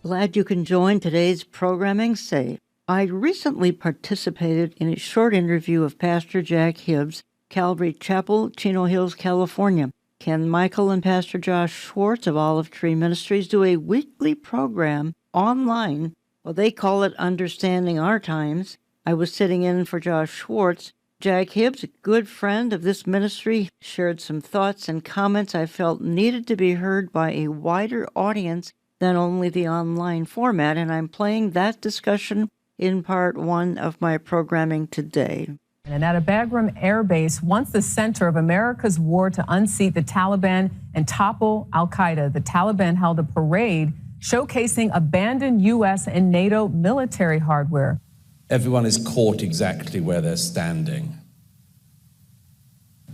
Glad you can join today's programming safe. I recently participated in a short interview of Pastor Jack Hibbs, Calvary Chapel, Chino Hills, California. Ken Michael and Pastor Josh Schwartz of Olive Tree Ministries do a weekly program online. Well, they call it Understanding Our Times. I was sitting in for Josh Schwartz. Jack Hibbs, a good friend of this ministry, shared some thoughts and comments I felt needed to be heard by a wider audience than only the online format, and I'm playing that discussion in part one of my programming today. And at a Bagram Air Base, once the center of America's war to unseat the Taliban and topple al-Qaeda, the Taliban held a parade showcasing abandoned U.S. and NATO military hardware. Everyone is caught exactly where they're standing.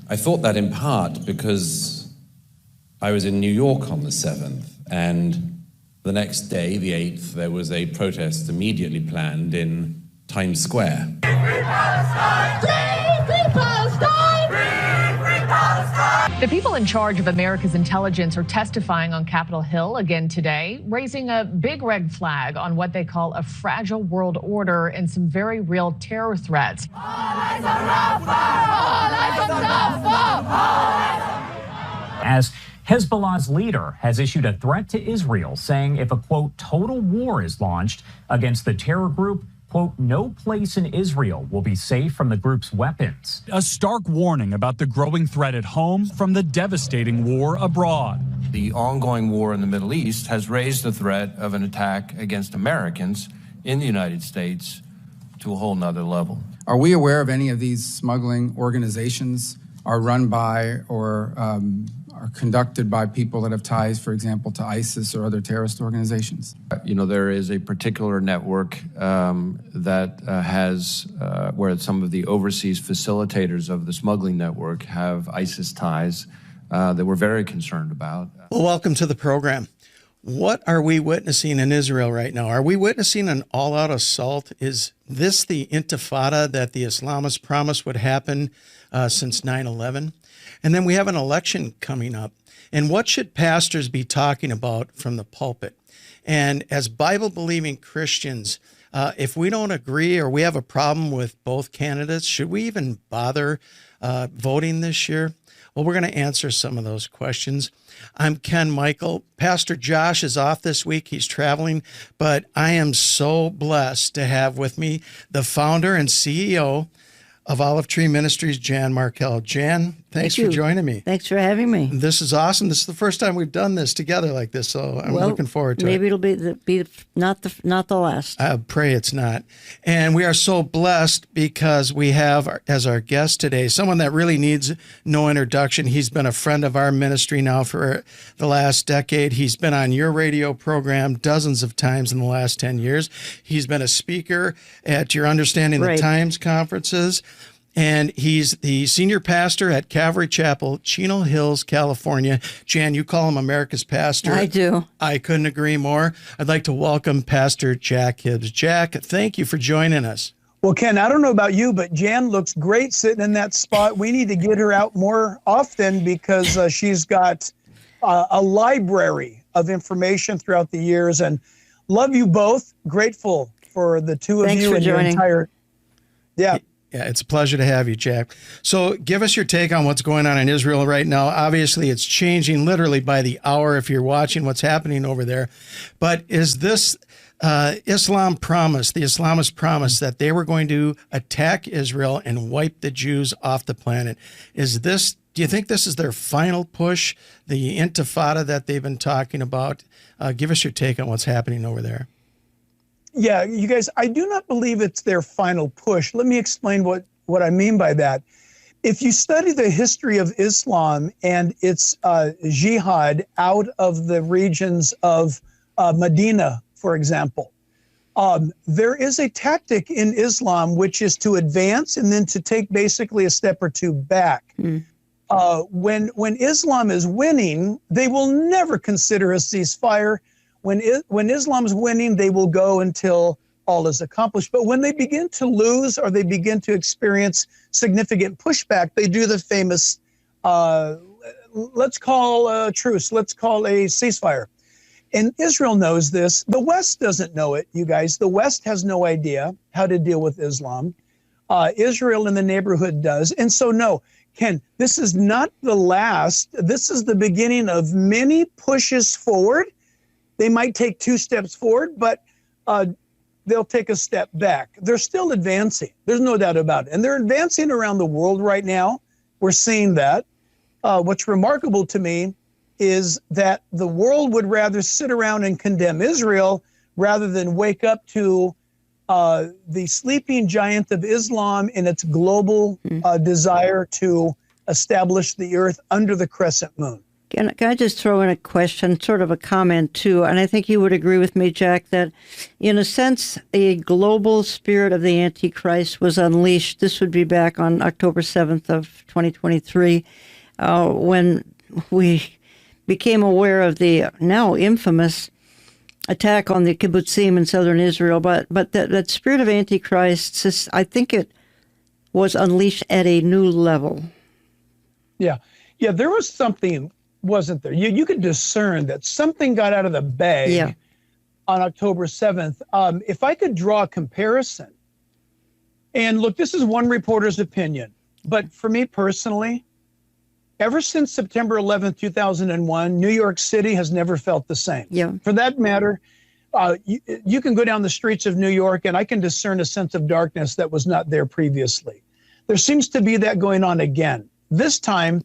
I thought that in part because I was in New York on the 7th, and the next day, the 8th, there was a protest immediately planned in Times Square. Free Palestine! Free Palestine! Free Palestine! The people in charge of America's intelligence are testifying on Capitol Hill again today, raising a big red flag on what they call a fragile world order and some very real terror threats. All eyes on Rafah! All eyes on Rafah! All eyes on... As Hezbollah's leader has issued a threat to Israel, saying if a, quote, total war is launched against the terror group, quote, no place in Israel will be safe from the group's weapons. A stark warning about the growing threat at home from the devastating war abroad. The ongoing war in the Middle East has raised the threat of an attack against Americans in the United States to a whole nother level. Are we aware of any of these smuggling organizations are run by or are conducted by people that have ties, for example, to ISIS or other terrorist organizations? You know, there is a particular network that has, where some of the overseas facilitators of the smuggling network have ISIS ties that we're very concerned about. Well, welcome to the program. What are we witnessing in Israel right now? Are we witnessing an all-out assault? Is this the intifada that the Islamists promised would happen since 9/11? And then we have an election coming up. And what should pastors be talking about from the pulpit? And as Bible-believing Christians, if we don't agree or we have a problem with both candidates, should we even bother voting this year? Well, we're going to answer some of those questions. I'm Ken Michael. Pastor Josh is off this week. He's traveling, but I am so blessed to have with me the founder and CEO of Olive Tree Ministries, Jan Markell. Jan, thanks for joining me. Thanks for having me. This is awesome. This is the first time we've done this together like this, so I'm looking forward to it. Maybe it'll be not the last. I pray it's not. And we are so blessed because we have as our guest today someone that really needs no introduction. He's been a friend of our ministry now for the last decade. He's been on your radio program dozens of times in the last 10 years. He's been a speaker at your Understanding the Times conferences. And he's the senior pastor at Calvary Chapel, Chino Hills, California. Jan, you call him America's pastor. I do. I couldn't agree more. I'd like to welcome Pastor Jack Hibbs. Jack, thank you for joining us. Well, Ken, I don't know about you, but Jan looks great sitting in that spot. We need to get her out more often because she's got a library of information throughout the years. And love you both. Grateful for the two of you and your entire... Yeah. Yeah, it's a pleasure to have you, Jack. So give us your take on what's going on in Israel right now. Obviously, it's changing literally by the hour if you're watching what's happening over there. But is this Islam promise, the Islamists promise that they were going to attack Israel and wipe the Jews off the planet? Do you think this is their final push, the intifada that they've been talking about? Give us your take on what's happening over there. Yeah, you guys, I do not believe it's their final push. Let me explain what I mean by that. If you study the history of Islam and its jihad out of the regions of Medina, for example, there is a tactic in Islam which is to advance and then to take basically a step or two back. When Islam is winning, they will never consider a ceasefire. When Islam's winning, they will go until all is accomplished. But when they begin to lose or they begin to experience significant pushback, they do the famous, let's call a truce, let's call a ceasefire. And Israel knows this. The West doesn't know it, you guys. The West has no idea how to deal with Islam. Israel in the neighborhood does. And so, no, Ken, this is not the last. This is the beginning of many pushes forward. They might take 2 steps forward, but they'll take a step back. They're still advancing. There's no doubt about it. And they're advancing around the world right now. We're seeing that. What's remarkable to me is that the world would rather sit around and condemn Israel rather than wake up to the sleeping giant of Islam in its global desire to establish the earth under the crescent moon. Can I just throw in a question, sort of a comment too? And I think you would agree with me, Jack, that in a sense, a global spirit of the Antichrist was unleashed. This would be back on October 7th of 2023, when we became aware of the now infamous attack on the kibbutzim in southern Israel. But that spirit of Antichrist, I think it was unleashed at a new level. Yeah, there was something, wasn't there? You could discern that something got out of the bag on October 7th. If I could draw a comparison, and look, this is one reporter's opinion, but for me personally, ever since September 11th, 2001, New York City has never felt the same. Yeah. For that matter, you can go down the streets of New York and I can discern a sense of darkness that was not there previously. There seems to be that going on again. This time,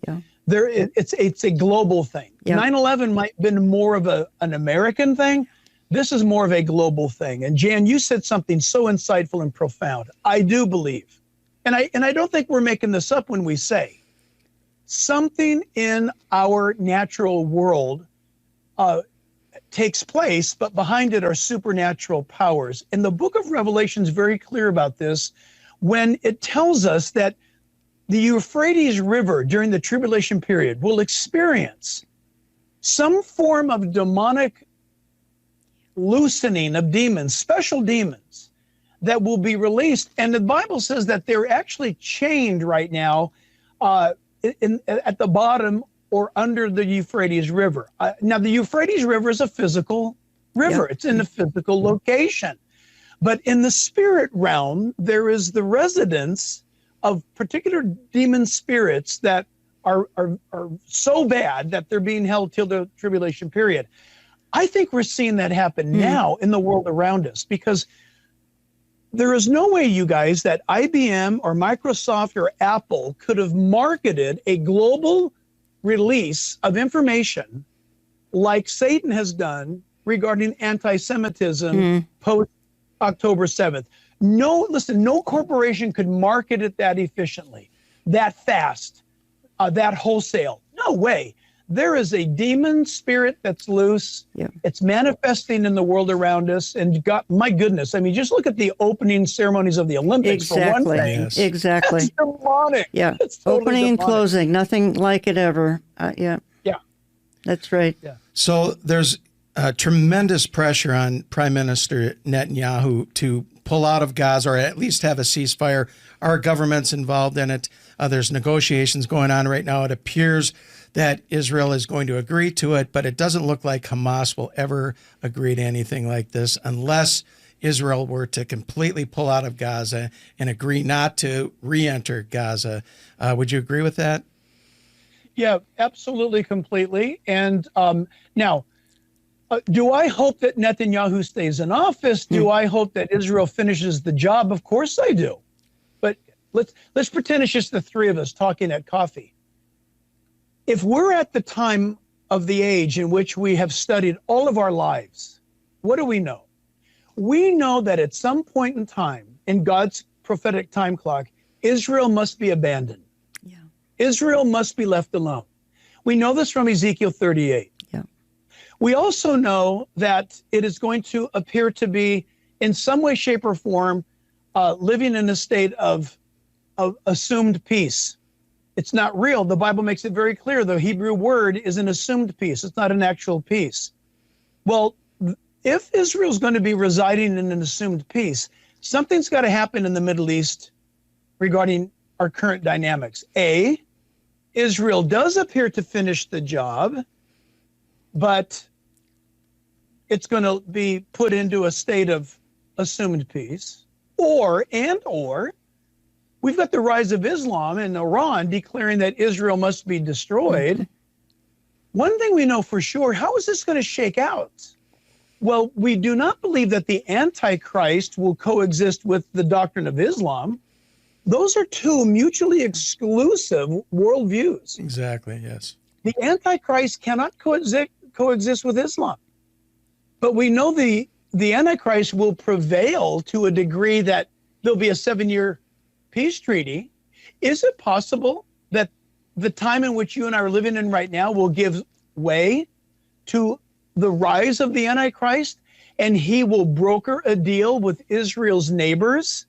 it's a global thing. 9/11 might have been more of an American thing. This is more of a global thing. And Jan, you said something so insightful and profound. I do believe, and I don't think we're making this up when we say, something in our natural world takes place, but behind it are supernatural powers. And the book of Revelation is very clear about this when it tells us that the Euphrates River during the tribulation period will experience some form of demonic loosening of demons, special demons that will be released. And the Bible says that they're actually chained right now at the bottom or under the Euphrates River. Now, the Euphrates River is a physical river. It's in a physical location. But in the spirit realm, there is the residence of particular demon spirits that are so bad that they're being held till the tribulation period. I think we're seeing that happen now in the world around us, because there is no way, you guys, that IBM or Microsoft or Apple could have marketed a global release of information like Satan has done regarding anti-Semitism post-October 7th. No corporation could market it that efficiently, that fast, that wholesale. No way. There is a demon spirit that's loose. It's manifesting in the world around us. And God, my goodness, I mean, just look at the opening ceremonies of the Olympics for one thing. Exactly. It's demonic. Yeah. It's totally opening and demonic. closing, nothing like it ever. Yeah. That's right. Yeah. So there's tremendous pressure on Prime Minister Netanyahu to pull out of Gaza, or at least have a ceasefire. Our government's involved in it. There's negotiations going on right now. It appears that Israel is going to agree to it, but it doesn't look like Hamas will ever agree to anything like this unless Israel were to completely pull out of Gaza and agree not to re-enter Gaza. Would you agree with that? Yeah, absolutely, completely. And now, do I hope that Netanyahu stays in office? Do I hope that Israel finishes the job? Of course I do. But let's pretend it's just the three of us talking at coffee. If we're at the time of the age in which we have studied all of our lives, what do we know? We know that at some point in time in God's prophetic time clock, Israel must be abandoned. Israel must be left alone. We know this from Ezekiel 38. We also know that it is going to appear to be, in some way, shape, or form, living in a state of assumed peace. It's not real. The Bible makes it very clear. The Hebrew word is an assumed peace. It's not an actual peace. Well, if Israel's going to be residing in an assumed peace, something's got to happen in the Middle East regarding our current dynamics. A, Israel does appear to finish the job, but it's going to be put into a state of assumed peace, or we've got the rise of Islam and Iran declaring that Israel must be destroyed. One thing we know for sure, how is this going to shake out? Well, we do not believe that the Antichrist will coexist with the doctrine of Islam. Those are two mutually exclusive worldviews. Exactly, yes. The Antichrist cannot coexist with Islam. But we know the Antichrist will prevail to a degree that there'll be a 7-year peace treaty. Is it possible that the time in which you and I are living in right now will give way to the rise of the Antichrist, and he will broker a deal with Israel's neighbors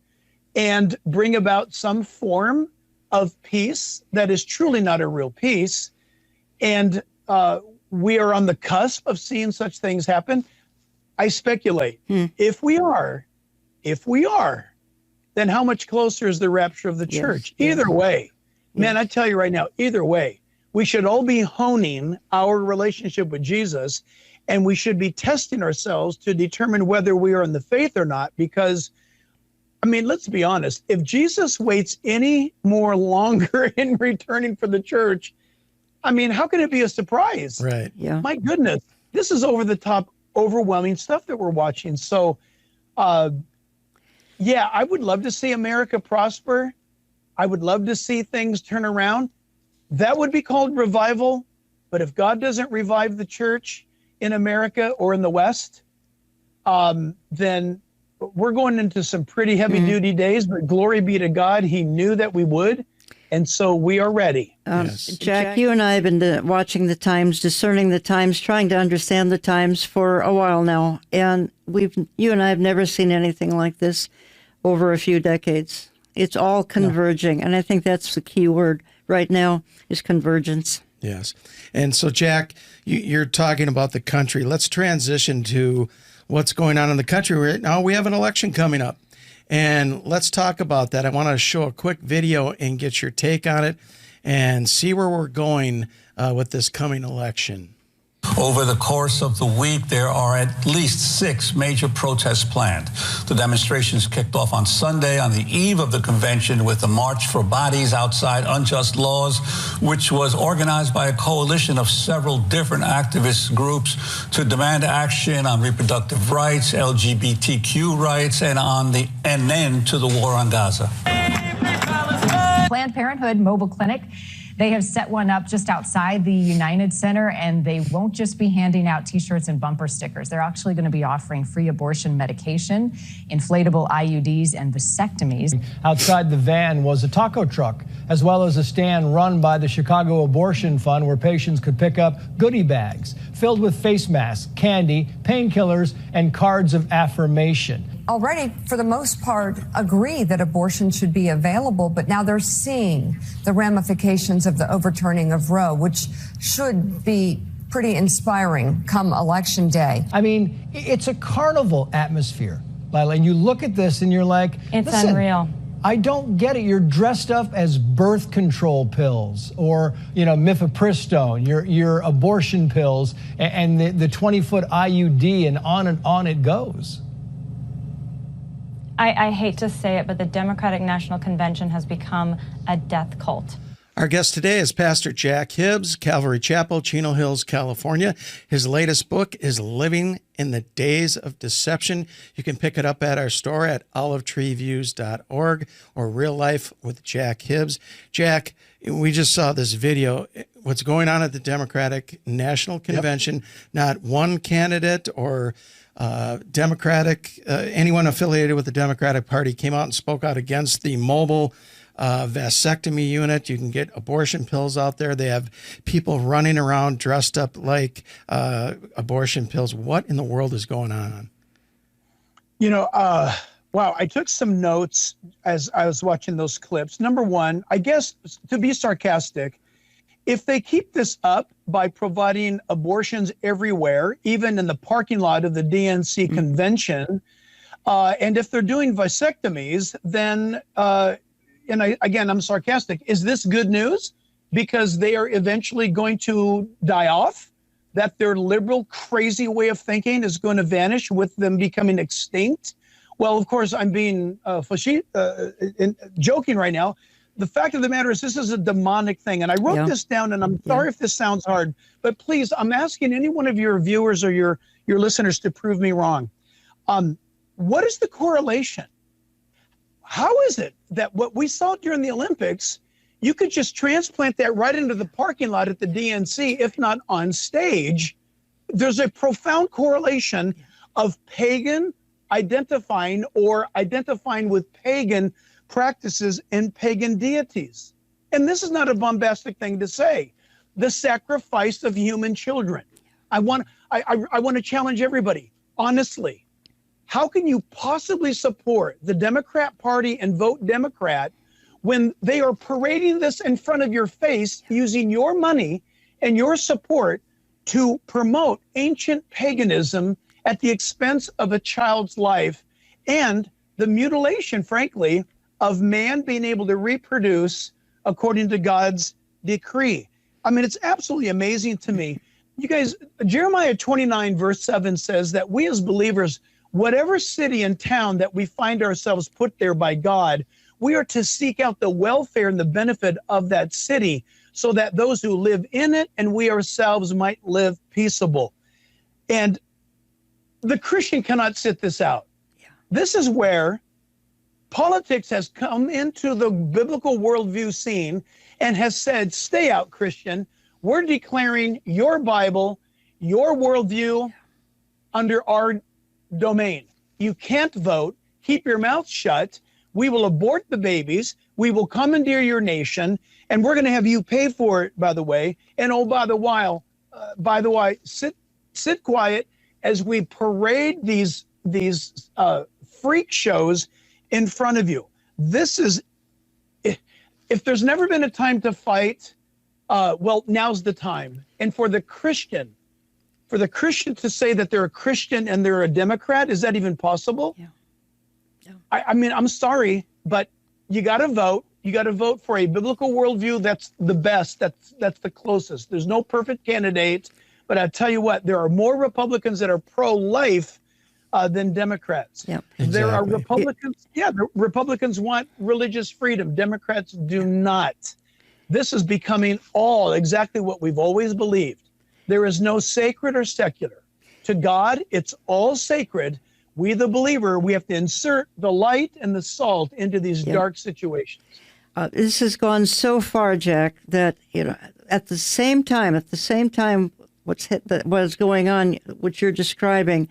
and bring about some form of peace that is truly not a real peace? And we are on the cusp of seeing such things happen. I speculate, if we are, then how much closer is the rapture of the church? Either way, man, I tell you right now, either way, we should all be honing our relationship with Jesus, and we should be testing ourselves to determine whether we are in the faith or not. Because, I mean, let's be honest, if Jesus waits any more longer in returning for the church, I mean, how can it be a surprise? Right. Yeah. My goodness, this is over the top, overwhelming stuff that we're watching. So, yeah, I would love to see America prosper. I would love to see things turn around. That would be called revival. But if God doesn't revive the church in America or in the West, then we're going into some pretty heavy duty days. But glory be to God, he knew that we would. And so we are ready. Jack, you and I have been watching the times, discerning the times, trying to understand the times for a while now. And you and I have never seen anything like this over a few decades. It's all converging. And I think that's the key word right now is convergence. Yes. And so, Jack, you're talking about the country. Let's transition to what's going on in the country right now. We have an election coming up. And let's talk about that. I want to show a quick video and get your take on it and see where we're going with this coming election. Over the course of the week, there are at least 6 major protests planned. The demonstrations kicked off on Sunday on the eve of the convention with the March for Bodies Outside Unjust Laws, which was organized by a coalition of several different activist groups to demand action on reproductive rights, LGBTQ rights, and on the end to the war on Gaza. Planned Parenthood Mobile Clinic. They have set one up just outside the United Center, and they won't just be handing out T-shirts and bumper stickers. They're actually going to be offering free abortion medication, inflatable IUDs, and vasectomies. Outside the van was a taco truck, as well as a stand run by the Chicago Abortion Fund where patients could pick up goodie bags filled with face masks, candy, painkillers, and cards of affirmation. Already, for the most part, agree that abortion should be available, but now they're seeing the ramifications of the overturning of Roe, which should be pretty inspiring come Election Day. I mean, it's a carnival atmosphere, Lila, and you look at this and you're like, it's unreal. I don't get it. You're dressed up as birth control pills or, mifepristone, your abortion pills, and the 20-foot IUD, and on it goes. I hate to say it, but the Democratic National Convention has become a death cult. Our guest today is Pastor Jack Hibbs, Calvary Chapel, Chino Hills, California. His latest book is Living in the Days of Deception. You can pick it up at our store at olivetreeviews.org or Real Life with Jack Hibbs. Jack, we just saw this video. What's going on at the Democratic National Convention, Yep. Not one candidate or Democratic, anyone affiliated with the Democratic Party came out and spoke out against the mobile vasectomy unit. You can get abortion pills out there. They have people running around dressed up like abortion pills. What in the world is going on? Wow, I took some notes as I was watching those clips. Number one, I guess to be sarcastic, if they keep this up by providing abortions everywhere, even in the parking lot of the DNC convention, and if they're doing vasectomies, then, I'm sarcastic, is this good news? Because they are eventually going to die off? that their liberal, crazy way of thinking is going to vanish with them becoming extinct? Well, of course, I'm being joking right now. The fact of the matter is this is a demonic thing. And I wrote this down, and I'm sorry if this sounds hard, but please, I'm asking any one of your viewers or your listeners to prove me wrong. What is the correlation? How is it that what we saw during the Olympics, you could just transplant that right into the parking lot at the DNC, if not on stage? There's a profound correlation of pagan identifying with pagan practices and pagan deities. And this is not a bombastic thing to say. The sacrifice of human children. I want to challenge everybody, honestly. How can you possibly support the Democrat Party and vote Democrat when they are parading this in front of your face, using your money and your support to promote ancient paganism at the expense of a child's life and the mutilation, frankly, of man being able to reproduce according to God's decree? I mean, it's absolutely amazing to me. You guys, Jeremiah 29 verse 7 says that we as believers, whatever city and town that we find ourselves put there by God, we are to seek out the welfare and the benefit of that city so that those who live in it and we ourselves might live peaceable. And the Christian cannot sit this out. This is where politics has come into the biblical worldview scene and has said, stay out, Christian. We're declaring your Bible, your worldview under our domain. You can't vote. Keep your mouth shut. We will abort the babies. We will commandeer your nation, and we're going to have you pay for it, by the way. And oh, by the way, sit quiet as we parade these freak shows in front of you. This is, if there's never been a time to fight, well, now's the time. And for the Christian to say that they're a Christian and they're a Democrat, is that even possible? Yeah. I mean, I'm sorry, but you got to vote. You got to vote for a biblical worldview that's the best, that's the closest. There's no perfect candidate, but I tell you what, there are more Republicans that are pro-life than Democrats. Yep. Exactly. There are Republicans, the Republicans want religious freedom. Democrats do not. This is becoming all exactly what we've always believed. There is no sacred or secular. To God, it's all sacred. We, the believer, we have to insert the light and the salt into these dark situations. This has gone so far, Jack, that at the same time, what is going on, what you're describing,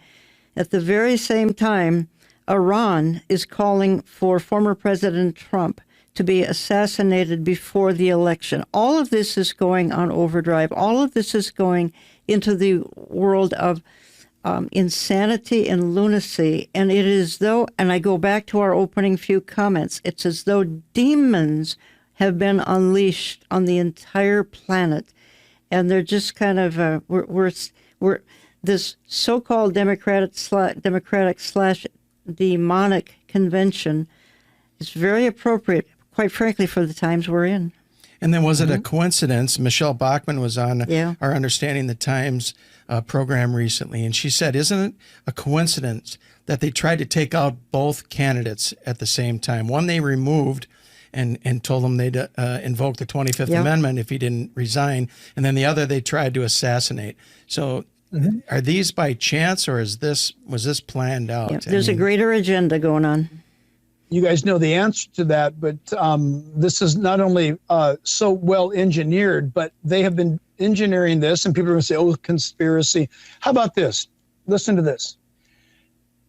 at the very same time, Iran is calling for former President Trump to be assassinated before the election. All of this is going on overdrive. All of this is going into the world of insanity and lunacy. And it is though, and I go back to our opening few comments, it's as though demons have been unleashed on the entire planet. And they're just kind of, we're this so-called democratic / demonic convention is very appropriate, quite frankly, for the times we're in. And then was it a coincidence? Michelle Bachmann was on our Understanding the Times program recently, and she said, isn't it a coincidence that they tried to take out both candidates at the same time? One they removed and told him they'd invoke the 25th Amendment if he didn't resign, and then the other they tried to assassinate. So are these by chance, or was this planned out? Yeah, there's a greater agenda going on. You guys know the answer to that, but this is not only so well engineered, but they have been engineering this, and people are going to say, oh, conspiracy. How about this? Listen to this.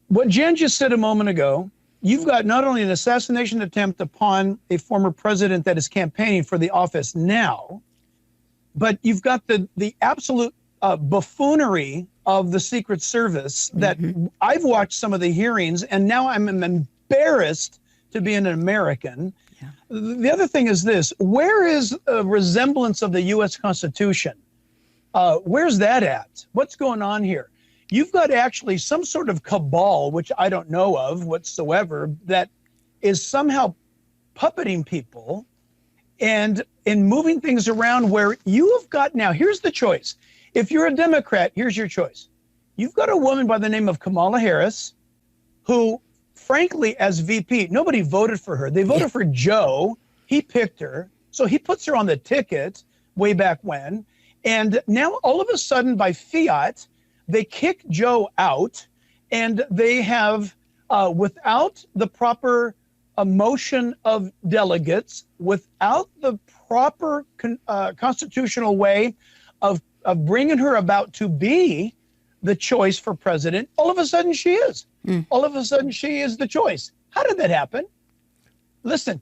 What Jen just said a moment ago, you've got not only an assassination attempt upon a former president that is campaigning for the office now, but you've got the absolute buffoonery of the Secret Service that I've watched some of the hearings, and now I'm embarrassed to be an American. Yeah. The other thing is this: where is a resemblance of the U.S. Constitution? Where's that at? What's going on here? You've got actually some sort of cabal, which I don't know of whatsoever, that is somehow puppeting people and moving things around where you have got now. Here's the choice. If you're a Democrat, here's your choice. You've got a woman by the name of Kamala Harris, who, frankly, as VP, nobody voted for her. They voted for Joe. He picked her. So he puts her on the ticket way back when. And now all of a sudden, by fiat, they kick Joe out, and they have, without the proper motion of delegates, without the proper constitutional way of bringing her about to be the choice for president, all of a sudden she is. All of a sudden she is the choice. How did that happen? Listen,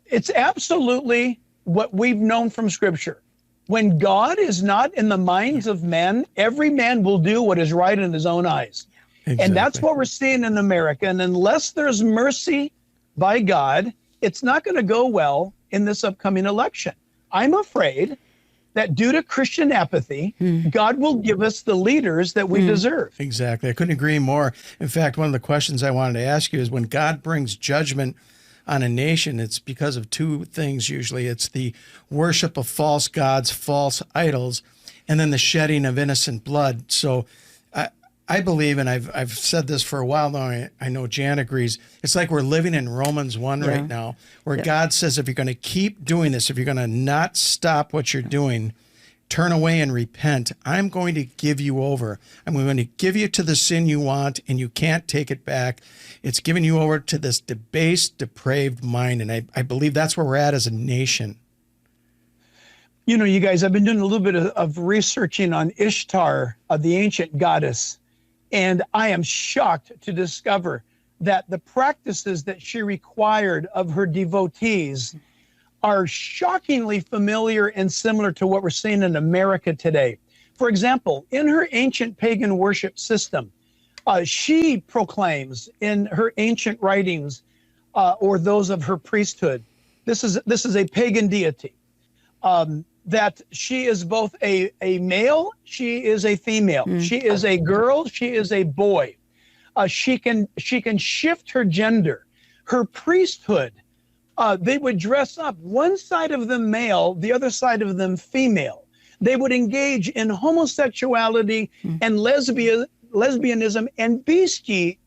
it's absolutely what we've known from Scripture. When God is not in the minds of men, every man will do what is right in his own eyes. Exactly. And that's what we're seeing in America. And unless there's mercy by God, it's not going to go well in this upcoming election. I'm afraid that due to Christian apathy, God will give us the leaders that we deserve. Exactly. I couldn't agree more. In fact, one of the questions I wanted to ask you is, when God brings judgment on a nation, it's because of two things usually. It's the worship of false gods, false idols, and then the shedding of innocent blood. So I believe, and I've said this for a while now, I know Jan agrees, it's like we're living in Romans 1 right now, where God says, if you're going to keep doing this, if you're going to not stop what you're doing, turn away and repent, I'm going to give you over. I'm going to give you to the sin you want, and you can't take it back. It's giving you over to this debased, depraved mind, and I believe that's where we're at as a nation. You know, you guys, I've been doing a little bit of researching on Ishtar, the ancient goddess, and I am shocked to discover that the practices that she required of her devotees are shockingly familiar and similar to what we're seeing in America today. For example, in her ancient pagan worship system, she proclaims in her ancient writings, or those of her priesthood, this is a pagan deity, that she is both a male, she is a female, she is a girl, she is a boy. She can shift her gender. Her priesthood, they would dress up, one side of them male, the other side of them female. They would engage in homosexuality and lesbianism and bestiality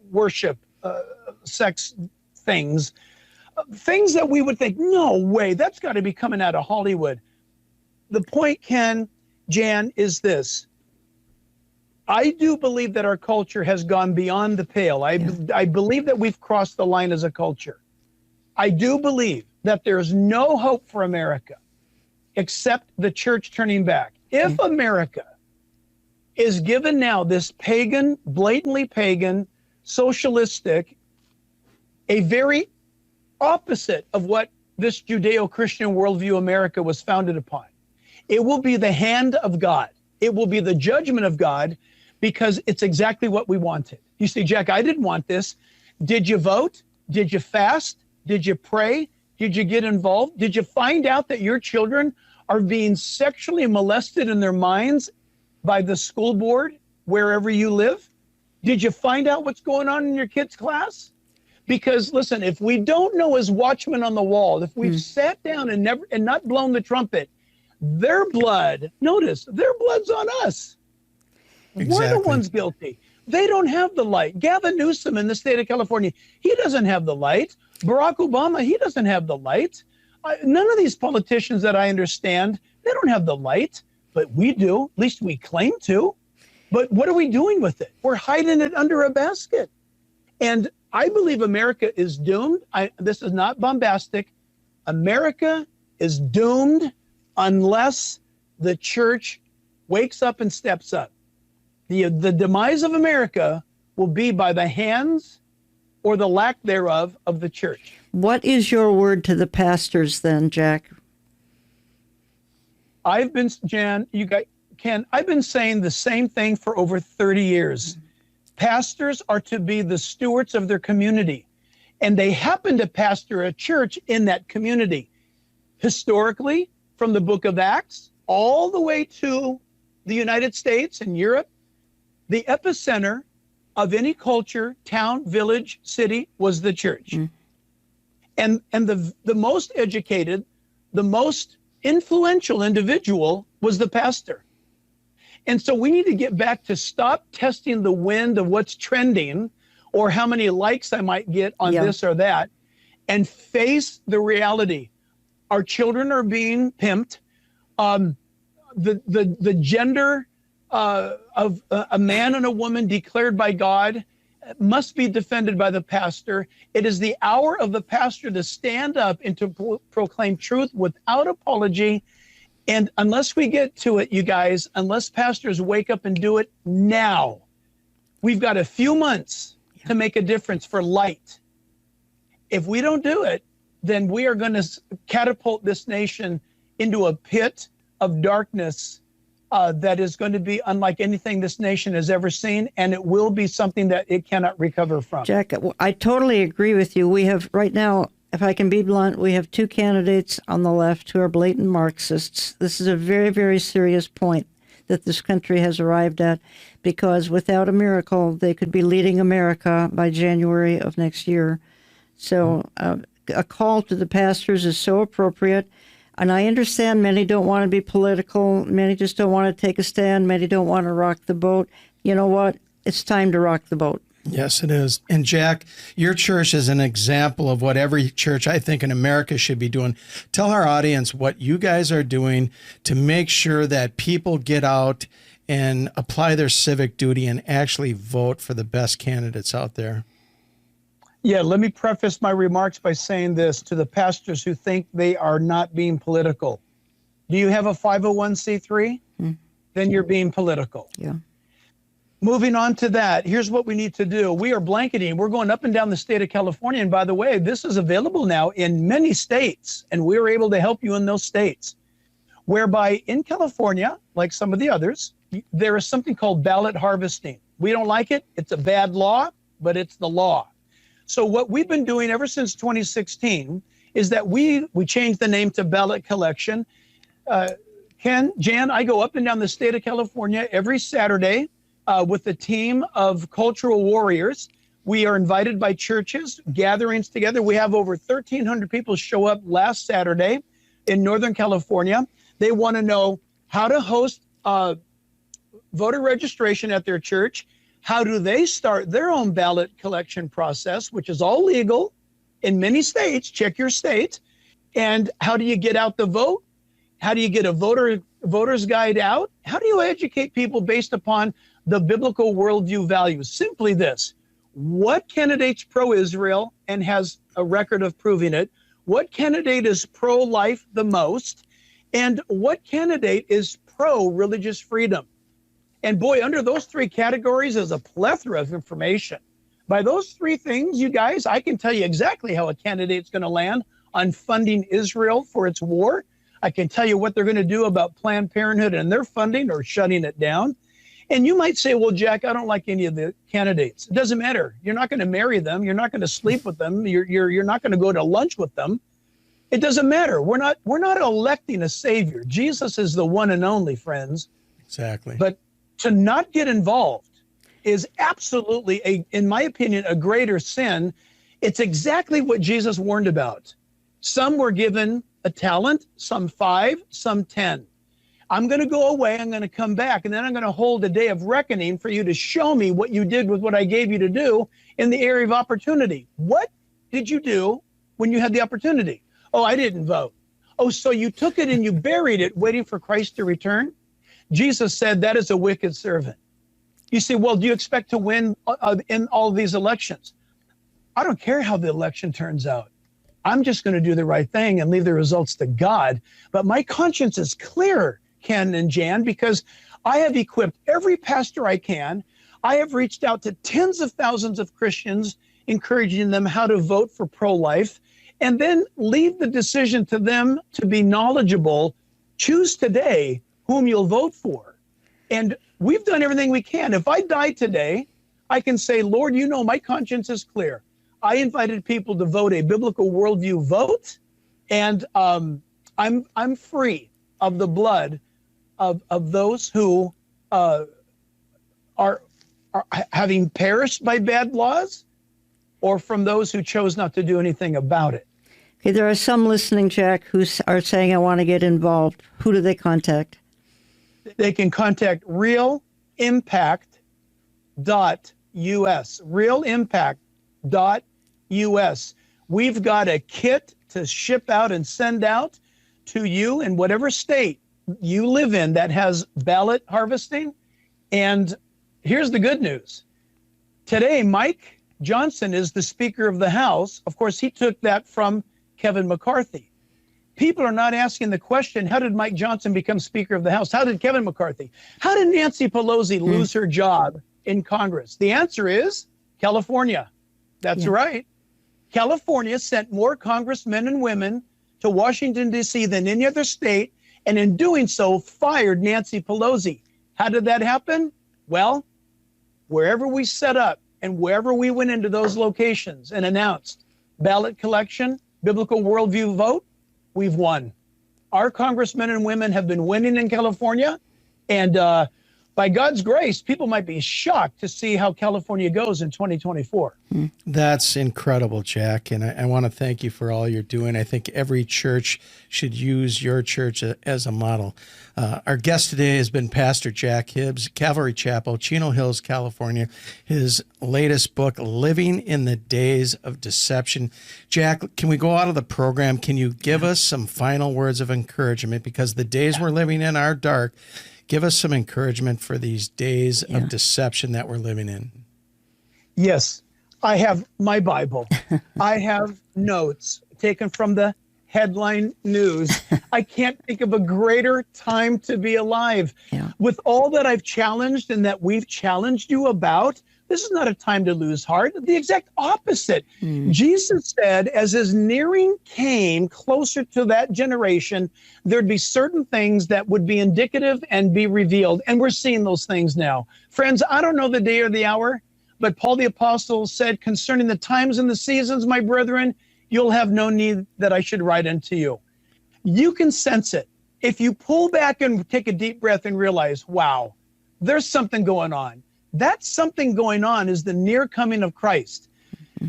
worship, sex things. Things that we would think, no way, that's got to be coming out of Hollywood. The point, Ken, Jan, is this. I do believe that our culture has gone beyond the pale. I believe that we've crossed the line as a culture. I do believe that there's no hope for America except the church turning back. If America is given now this pagan, blatantly pagan, socialistic, a very opposite of what this Judeo-Christian worldview America was founded upon, it will be the hand of God. It will be the judgment of God, because it's exactly what we wanted. You see, Jack, I didn't want this. Did you vote? Did you fast? Did you pray? Did you get involved? Did you find out that your children are being sexually molested in their minds by the school board wherever you live? Did you find out what's going on in your kids' class? Because listen, if we don't know as watchmen on the wall, if we've sat down and not blown the trumpet, their blood, notice, their blood's on us. Exactly. We're the ones guilty. They don't have the light. Gavin Newsom in the state of California, he doesn't have the light. Barack Obama, he doesn't have the light. None of these politicians that I understand, they don't have the light, but we do. At least we claim to. But what are we doing with it? We're hiding it under a basket. And I believe America is doomed. This is not bombastic. America is doomed unless the church wakes up and steps up. The demise of America will be by the hands or the lack thereof of the church. What is your word to the pastors then, Jack? I've been, Jan, you guys, Ken, I've been saying the same thing for over 30 years. Pastors are to be the stewards of their community, and they happen to pastor a church in that community. Historically, from the book of Acts all the way to the United States and Europe, the epicenter of any culture, town, village, city was the church. And the most educated, the most influential individual was the pastor. And so we need to get back to stop testing the wind of what's trending or how many likes I might get on this or that, and face the reality. Our children are being pimped. The gender of a man and a woman declared by God must be defended by the pastor. It is the hour of the pastor to stand up and to proclaim truth without apology. And unless we get to it, you guys, unless pastors wake up and do it now, we've got a few months to make a difference for light. If we don't do it, then we are going to catapult this nation into a pit of darkness that is going to be unlike anything this nation has ever seen, and it will be something that it cannot recover from. Jack, I totally agree with you. We have right now, if I can be blunt, we have two candidates on the left who are blatant Marxists. This is a very, very serious point that this country has arrived at, because without a miracle, they could be leading America by January of next year. So a call to the pastors is so appropriate. And I understand many don't want to be political. Many just don't want to take a stand. Many don't want to rock the boat. You know what? It's time to rock the boat. Yes, it is. And Jack, your church is an example of what every church, I think, in America should be doing. Tell our audience what you guys are doing to make sure that people get out and apply their civic duty and actually vote for the best candidates out there. Yeah, let me preface my remarks by saying this to the pastors who think they are not being political. Do you have a 501c3? Then you're being political. Yeah. Moving on to that, here's what we need to do. We are blanketing. We're going up and down the state of California. And by the way, this is available now in many states, and we're able to help you in those states. Whereby in California, like some of the others, there is something called ballot harvesting. We don't like it. It's a bad law, but it's the law. So what we've been doing ever since 2016 is that we changed the name to ballot collection. Jan, I go up and down the state of California every Saturday with a team of cultural warriors. We are invited by churches, gatherings together. We have over 1,300 people show up last Saturday in Northern California. They want to know how to host voter registration at their church. How do they start their own ballot collection process, which is all legal in many states? Check your state. And how do you get out the vote? How do you get a voter's guide out? How do you educate people based upon the biblical worldview values? Simply this: what candidate's pro-Israel and has a record of proving it? What candidate is pro-life the most? And what candidate is pro-religious freedom? And boy, under those three categories is a plethora of information. By those three things, you guys, I can tell you exactly how a candidate's going to land on funding Israel for its war. I can tell you what they're going to do about Planned Parenthood and their funding or shutting it down. And you might say, well, Jack, I don't like any of the candidates. It doesn't matter. You're not going to marry them. You're not going to sleep with them. You're not going to go to lunch with them. It doesn't matter. We're not electing a savior. Jesus is the one and only, friends. Exactly. But to not get involved is absolutely, in my opinion, a greater sin. It's exactly what Jesus warned about. Some were given a talent, some 5, some 10. I'm going to go away, I'm going to come back, and then I'm going to hold a day of reckoning for you to show me what you did with what I gave you to do in the area of opportunity. What did you do when you had the opportunity? Oh, I didn't vote. Oh, so you took it and you buried it waiting for Christ to return? Jesus said that is a wicked servant. You say, well, do you expect to win in all of these elections? I don't care how the election turns out. I'm just going to do the right thing and leave the results to God. But my conscience is clear, Ken and Jan, because I have equipped every pastor I can. I have reached out to tens of thousands of Christians, encouraging them how to vote for pro-life, and then leave the decision to them to be knowledgeable. Choose today whom you'll vote for. And we've done everything we can. If I die today, I can say, Lord, you know my conscience is clear. I invited people to vote a biblical worldview vote, and I'm free of the blood of those who are having perished by bad laws, or from those who chose not to do anything about it. Okay, there are some listening, Jack, who are saying, I want to get involved. Who do they contact? they can contact realimpact.us. Realimpact.us. We've got a kit to ship out and send out to you in whatever state you live in that has ballot harvesting. And here's the good news. Today, Mike Johnson is the Speaker of the House. Of course, he took that from Kevin McCarthy. People are not asking the question, how did Mike Johnson become Speaker of the House? How did Kevin McCarthy? How did Nancy Pelosi lose her job in Congress? The answer is California. That's right. California sent more congressmen and women to Washington, D.C. than any other state, and in doing so, fired Nancy Pelosi. How did that happen? Well, wherever we set up and wherever we went into those locations and announced ballot collection, biblical worldview vote, we've won. Our congressmen and women have been winning in California, and by God's grace, people might be shocked to see how California goes in 2024. That's incredible, Jack, and I want to thank you for all you're doing. I think every church should use your church as a model. Our guest today has been Pastor Jack Hibbs, Calvary Chapel, Chino Hills, California. His latest book, Living in the Days of Deception. Jack, can we go out of the program? Can you give us some final words of encouragement? Because the days we're living in are dark. Give us some encouragement for these days of deception that we're living in. Yes, I have my Bible. I have notes taken from the headline news. I can't think of a greater time to be alive. With all that I've challenged and that we've challenged you about, this is not a time to lose heart. The exact opposite. Jesus said, as his nearing came closer to that generation, there'd be certain things that would be indicative and be revealed. And we're seeing those things now. Friends, I don't know the day or the hour, but Paul the Apostle said, concerning the times and the seasons, my brethren, you'll have no need that I should write unto you. You can sense it. If you pull back and take a deep breath and realize, wow, there's something going on. That something going on is the near coming of Christ.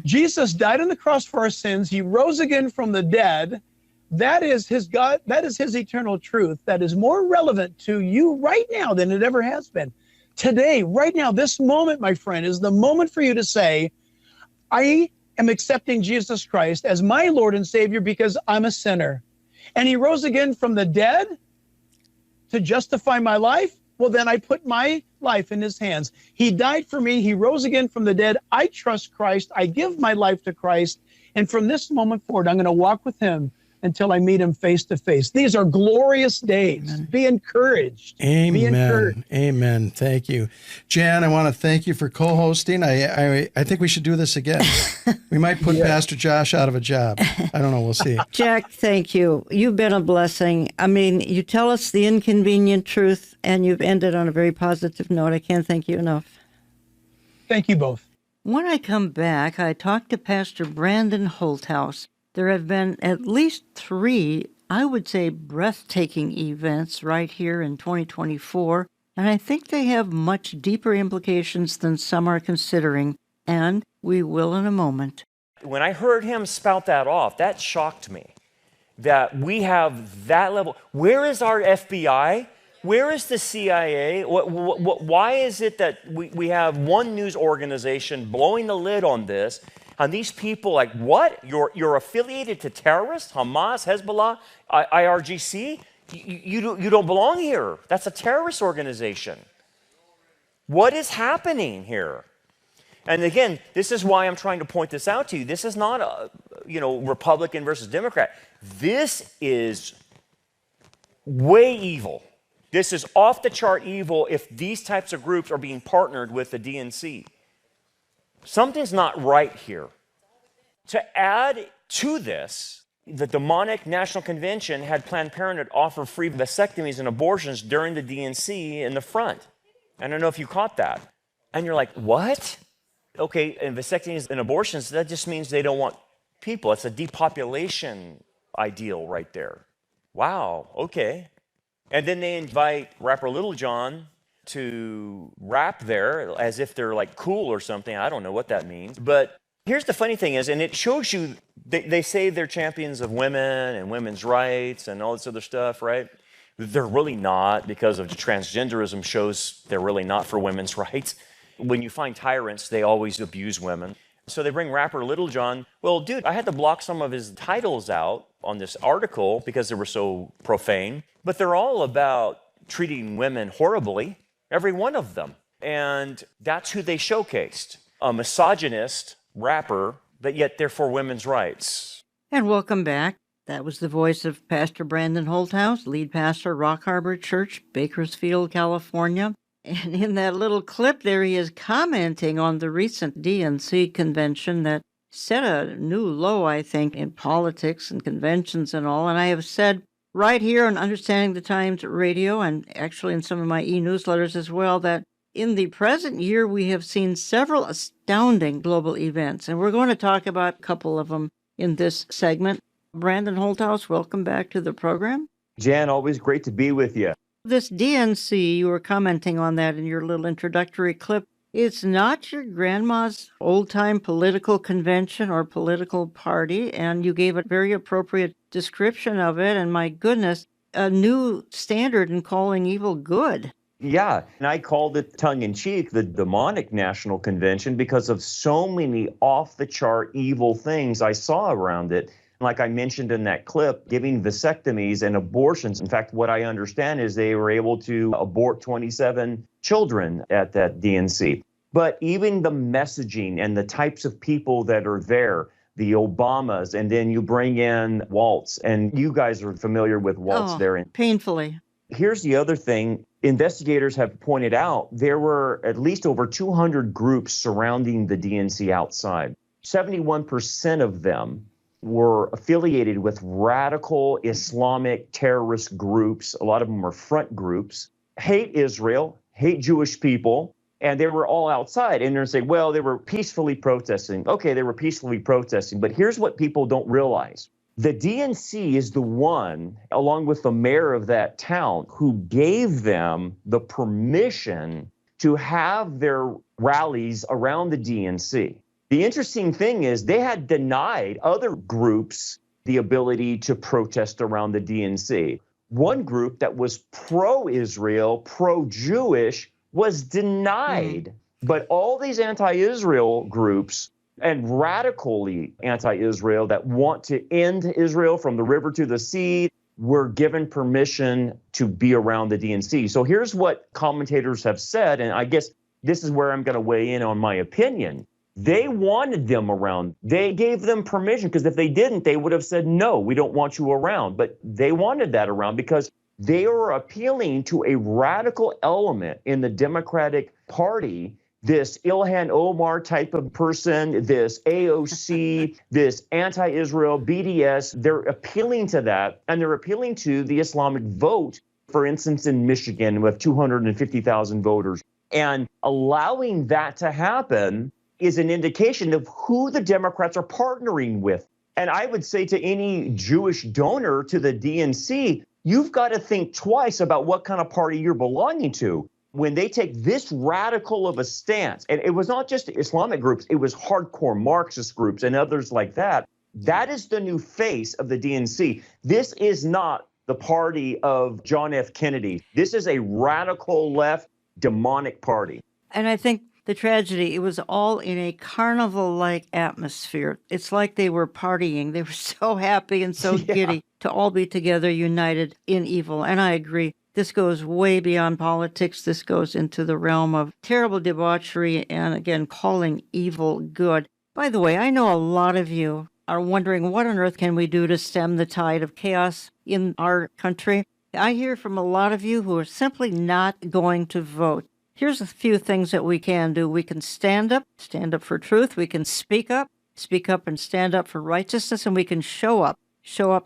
Jesus died on the cross for our sins. He rose again from the dead. That is his God. That is his eternal truth. That is more relevant to you right now than it ever has been. Today, right now, this moment, my friend, is the moment for you to say, I am accepting Jesus Christ as my Lord and Savior because I'm a sinner. And he rose again from the dead to justify my life. Well, then I put my life in his hands. He died for me. He rose again from the dead. I trust Christ. I give my life to Christ. And from this moment forward, I'm going to walk with him until I meet him face to face. These are glorious days. Amen. Be encouraged. Amen. Be encouraged. Amen. Thank you. Jan, I want to thank you for co-hosting. I think we should do this again. We might put Pastor Josh out of a job. I don't know. We'll see. Jack, thank you. You've been a blessing. I mean, you tell us the inconvenient truth, and you've ended on a very positive note. I can't thank you enough. Thank you both. When I come back, I talk to Pastor Brandon Holthaus. There have been at least 3, I would say, breathtaking events right here in 2024, and I think they have much deeper implications than some are considering, and we will in a moment. When I heard him spout that off, that shocked me, that we have that level. Where is our FBI? Where is the CIA? Why is it that we have one news organization blowing the lid on this? And these people, like, what? You're affiliated to terrorists, Hamas, Hezbollah, IRGC? You don't belong here. That's a terrorist organization. What is happening here? And again, this is why I'm trying to point this out to you. This is not a, Republican versus Democrat. This is way evil. This is off the chart evil if these types of groups are being partnered with the DNC. Something's not right here. To add to this, the demonic National Convention had Planned Parenthood offer free vasectomies and abortions during the DNC in the front. I don't know if you caught that. And you're like, what? Okay, and vasectomies and abortions, that just means they don't want people. It's a depopulation ideal right there. Wow, okay. And then they invite rapper Little John to rap there as if they're like cool or something. I don't know what that means. But here's the funny thing is, and it shows you, they say they're champions of women and women's rights and all this other stuff, right? They're really not, because of transgenderism shows they're really not for women's rights. When you find tyrants, they always abuse women. So they bring rapper Little John. Well, dude, I had to block some of his titles out on this article because they were so profane. But they're all about treating women horribly, every one of them. And that's who they showcased. A misogynist rapper, but yet they're for women's rights. And welcome back. That was the voice of Pastor Brandon Holthaus, lead pastor, Rock Harbor Church, Bakersfield, California. And in that little clip there, he is commenting on the recent DNC convention that set a new low, I think, in politics and conventions and all. And I have said right here on Understanding the Times Radio, and actually in some of my e-newsletters as well, that in the present year, we have seen several astounding global events. And we're going to talk about a couple of them in this segment. Brandon Holthaus, welcome back to the program. Jan, always great to be with you. This DNC, you were commenting on that in your little introductory clip. It's not your grandma's old-time political convention or political party, and you gave a very appropriate description of it, and my goodness, a new standard in calling evil good. Yeah, and I called it tongue-in-cheek the demonic national convention because of so many off-the-chart evil things I saw around it. Like I mentioned in that clip, giving vasectomies and abortions. In fact, what I understand is they were able to abort 27 children at that DNC. But even the messaging and the types of people that are there, the Obamas, and then you bring in Waltz, and you guys are familiar with Waltz there. Painfully. Here's the other thing. Investigators have pointed out there were at least over 200 groups surrounding the DNC outside. 71% of them were affiliated with radical Islamic terrorist groups. A lot of them were front groups, hate Israel, hate Jewish people, and they were all outside. And they're saying, well, they were peacefully protesting. Okay, they were peacefully protesting, but here's what people don't realize. The DNC is the one, along with the mayor of that town, who gave them the permission to have their rallies around the DNC. The interesting thing is they had denied other groups the ability to protest around the DNC. One group that was pro-Israel, pro-Jewish, was denied. But all these anti-Israel groups and radically anti-Israel that want to end Israel from the river to the sea were given permission to be around the DNC. So here's what commentators have said, and I guess this is where I'm going to weigh in on my opinion. They wanted them around. They gave them permission, because if they didn't, they would have said, no, we don't want you around. But they wanted that around because they were appealing to a radical element in the Democratic Party, this Ilhan Omar type of person, this AOC, this anti-Israel BDS. They're appealing to that, and they're appealing to the Islamic vote, for instance, in Michigan with 250,000 voters. And allowing that to happen is an indication of who the Democrats are partnering with. And I would say to any Jewish donor to the DNC, you've got to think twice about what kind of party you're belonging to. When they take this radical of a stance, and it was not just Islamic groups, it was hardcore Marxist groups and others like that. That is the new face of the DNC. This is not the party of John F. Kennedy. This is a radical left demonic party. And I think the tragedy, it was all in a carnival-like atmosphere. It's like they were partying. They were so happy and so giddy to all be together, united in evil. And I agree. This goes way beyond politics. This goes into the realm of terrible debauchery and, again, calling evil good. By the way, I know a lot of you are wondering, what on earth can we do to stem the tide of chaos in our country? I hear from a lot of you who are simply not going to vote. Here's a few things that we can do. We can stand up for truth. We can speak up and stand up for righteousness, and we can show up